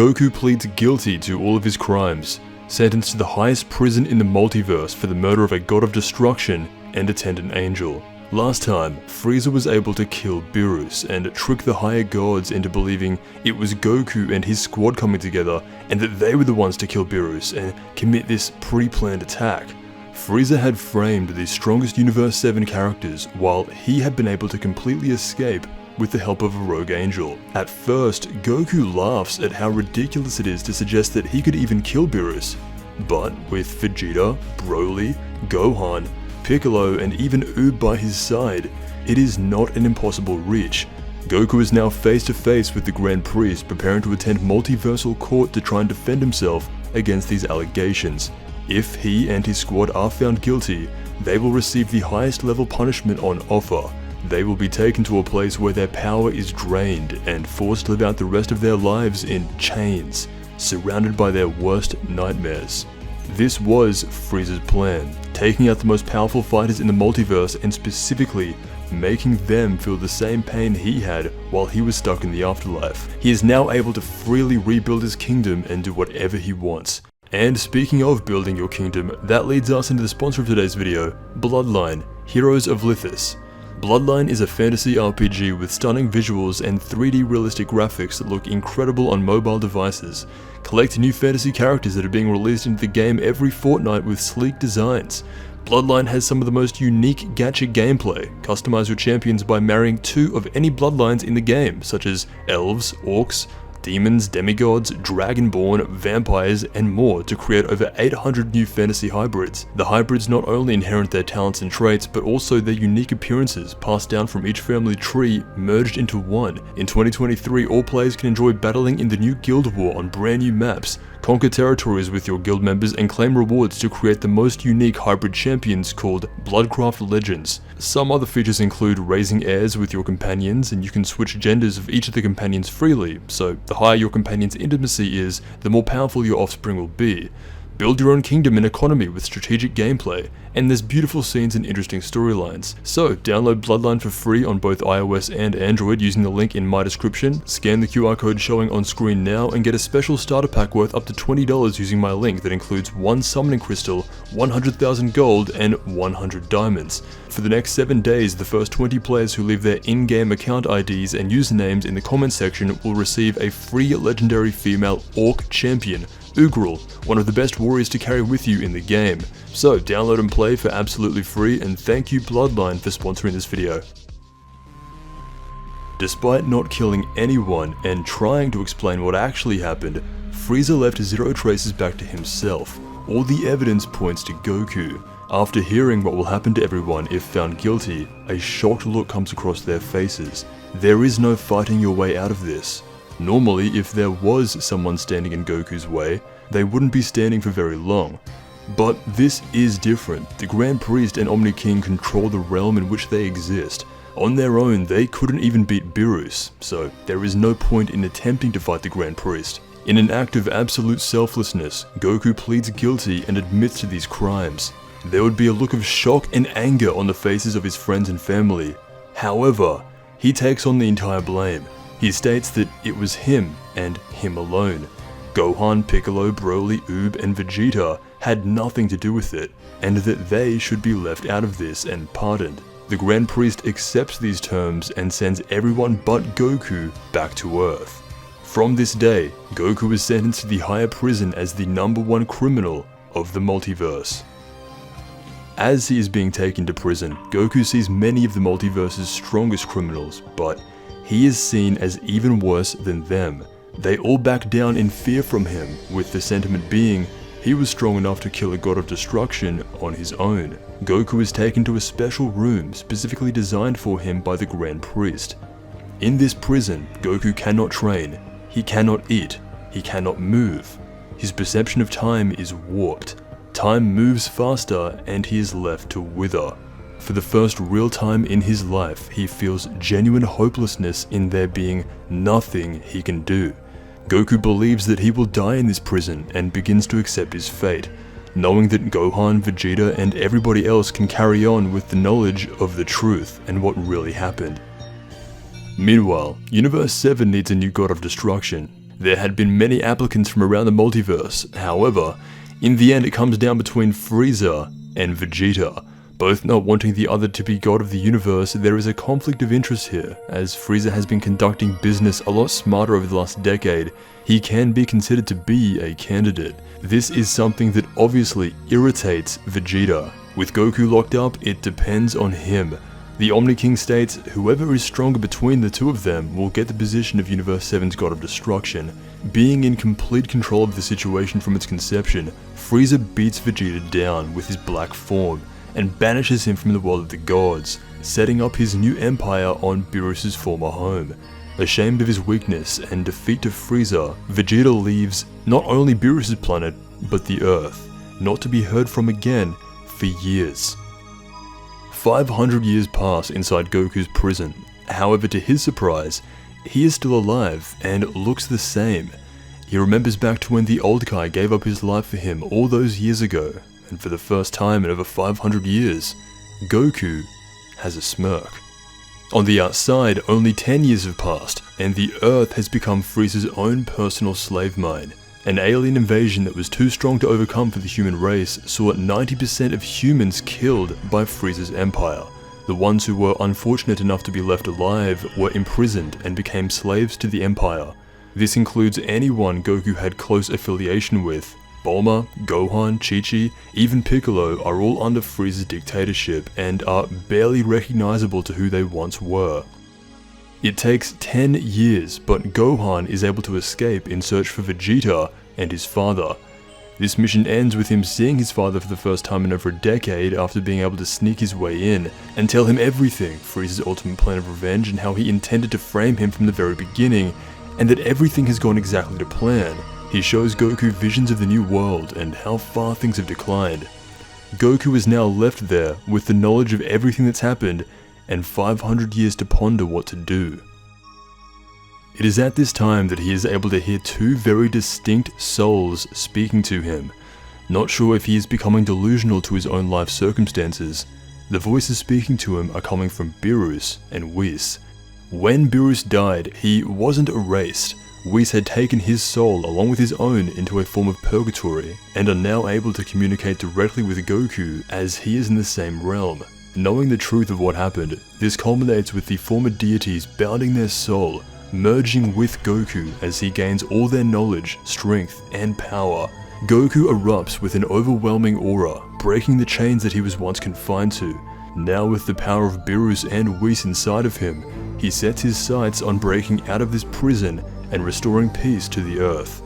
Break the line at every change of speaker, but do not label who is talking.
Goku pleads guilty to all of his crimes, sentenced to the highest prison in the multiverse for the murder of a god of destruction and attendant angel. Last time, Frieza was able to kill Beerus and trick the higher gods into believing it was Goku and his squad coming together and that they were the ones to kill Beerus and commit this pre-planned attack. Frieza had framed the strongest Universe 7 characters while he had been able to completely escape with the help of a rogue angel. At first, Goku laughs at how ridiculous it is to suggest that he could even kill Beerus, but with Vegeta, Broly, Gohan, Piccolo and even Oob by his side, it is not an impossible reach. Goku is now face to face with the Grand Priest, preparing to attend multiversal court to try and defend himself against these allegations. If he and his squad are found guilty, they will receive the highest level punishment on offer. They will be taken to a place where their power is drained and forced to live out the rest of their lives in chains, surrounded by their worst nightmares. This was Frieza's plan, taking out the most powerful fighters in the multiverse and specifically making them feel the same pain he had while he was stuck in the afterlife. He is now able to freely rebuild his kingdom and do whatever he wants. And speaking of building your kingdom, that leads us into the sponsor of today's video, Bloodline, Heroes of Lithas. Bloodline is a fantasy RPG with stunning visuals and 3D realistic graphics that look incredible on mobile devices. Collect new fantasy characters that are being released into the game every fortnight with sleek designs. Bloodline has some of the most unique gacha gameplay. Customize your champions by marrying 2 of any bloodlines in the game, such as elves, orcs, demons, demigods, dragonborn, vampires, and more to create over 800 new fantasy hybrids. The hybrids not only inherit their talents and traits, but also their unique appearances passed down from each family tree merged into one. In 2023, all players can enjoy battling in the new Guild War on brand new maps, conquer territories with your guild members, and claim rewards to create the most unique hybrid champions called Bloodcraft Legends. Some other features include raising heirs with your companions, and you can switch genders of each of the companions freely, so the higher your companion's intimacy is, the more powerful your offspring will be. Build your own kingdom and economy with strategic gameplay, and there's beautiful scenes and interesting storylines. So download Bloodline for free on both iOS and Android using the link in my description, scan the QR code showing on screen now, and get a special starter pack worth up to $20 using my link that includes 1 summoning crystal, 100,000 gold, and 100 diamonds. For the next 7 days, the first 20 players who leave their in-game account IDs and usernames in the comment section will receive a free legendary female orc champion, Ugrul, one of the best warriors to carry with you in the game. So download and play for absolutely free, and thank you Bloodline for sponsoring this video. Despite not killing anyone and trying to explain what actually happened, Frieza left 0 traces back to himself. All the evidence points to Goku. After hearing what will happen to everyone if found guilty, a shocked look comes across their faces. There is no fighting your way out of this. Normally, if there was someone standing in Goku's way, they wouldn't be standing for very long. But this is different. The Grand Priest and Omni King control the realm in which they exist. On their own, they couldn't even beat Beerus, so there is no point in attempting to fight the Grand Priest. In an act of absolute selflessness, Goku pleads guilty and admits to these crimes. There would be a look of shock and anger on the faces of his friends and family. However, he takes on the entire blame. He states that it was him and him alone. Gohan, Piccolo, Broly, Oob, and Vegeta had nothing to do with it, and that they should be left out of this and pardoned. The Grand Priest accepts these terms and sends everyone but Goku back to Earth. From this day, Goku is sentenced to the higher prison as the #1 criminal of the multiverse. As he is being taken to prison, Goku sees many of the multiverse's strongest criminals, but he is seen as even worse than them. They all back down in fear from him, with the sentiment being he was strong enough to kill a god of destruction on his own. Goku is taken to a special room specifically designed for him by the Grand Priest. In this prison, Goku cannot train, he cannot eat, he cannot move. His perception of time is warped. Time moves faster and he is left to wither. For the first real time in his life, he feels genuine hopelessness in there being nothing he can do. Goku believes that he will die in this prison and begins to accept his fate, knowing that Gohan, Vegeta, and everybody else can carry on with the knowledge of the truth and what really happened. Meanwhile, Universe 7 needs a new god of destruction. There had been many applicants from around the multiverse. However, in the end it comes down between Frieza and Vegeta. Both not wanting the other to be god of the universe, there is a conflict of interest here. As Frieza has been conducting business a lot smarter over the last decade, he can be considered to be a candidate. This is something that obviously irritates Vegeta. With Goku locked up, it depends on him. The Omni King states whoever is stronger between the two of them will get the position of Universe 7's God of Destruction. Being in complete control of the situation from its conception, Frieza beats Vegeta down with his black form and banishes him from the world of the gods, setting up his new empire on Beerus's former home. Ashamed of his weakness and defeat to Frieza, Vegeta leaves not only Beerus's planet, but the Earth, not to be heard from again for years. 500 years pass inside Goku's prison. However, to his surprise, he is still alive and looks the same. He remembers back to when the old guy gave up his life for him all those years ago, and for the first time in over 500 years, Goku has a smirk. On the outside, only 10 years have passed, and the Earth has become Frieza's own personal slave mine. An alien invasion that was too strong to overcome for the human race saw 90% of humans killed by Frieza's empire. The ones who were unfortunate enough to be left alive were imprisoned and became slaves to the empire. This includes anyone Goku had close affiliation with. Bulma, Gohan, Chi-Chi, even Piccolo are all under Frieza's dictatorship and are barely recognizable to who they once were. It takes 10 years, but Gohan is able to escape in search for Vegeta and his father. This mission ends with him seeing his father for the first time in over a decade after being able to sneak his way in and tell him everything, Frieza's ultimate plan of revenge and how he intended to frame him from the very beginning, and that everything has gone exactly to plan. He shows Goku visions of the new world and how far things have declined. Goku is now left there with the knowledge of everything that's happened and 500 years to ponder what to do. It is at this time that he is able to hear two very distinct souls speaking to him. Not sure if he is becoming delusional to his own life circumstances, the voices speaking to him are coming from Beerus and Whis. When Beerus died, he wasn't erased. Whis had taken his soul along with his own into a form of purgatory, and are now able to communicate directly with Goku as he is in the same realm. Knowing the truth of what happened, this culminates with the former deities bounding their soul, merging with Goku as he gains all their knowledge, strength, and power. Goku erupts with an overwhelming aura, breaking the chains that he was once confined to. Now with the power of Beerus and Whis inside of him, he sets his sights on breaking out of this prison and restoring peace to the Earth.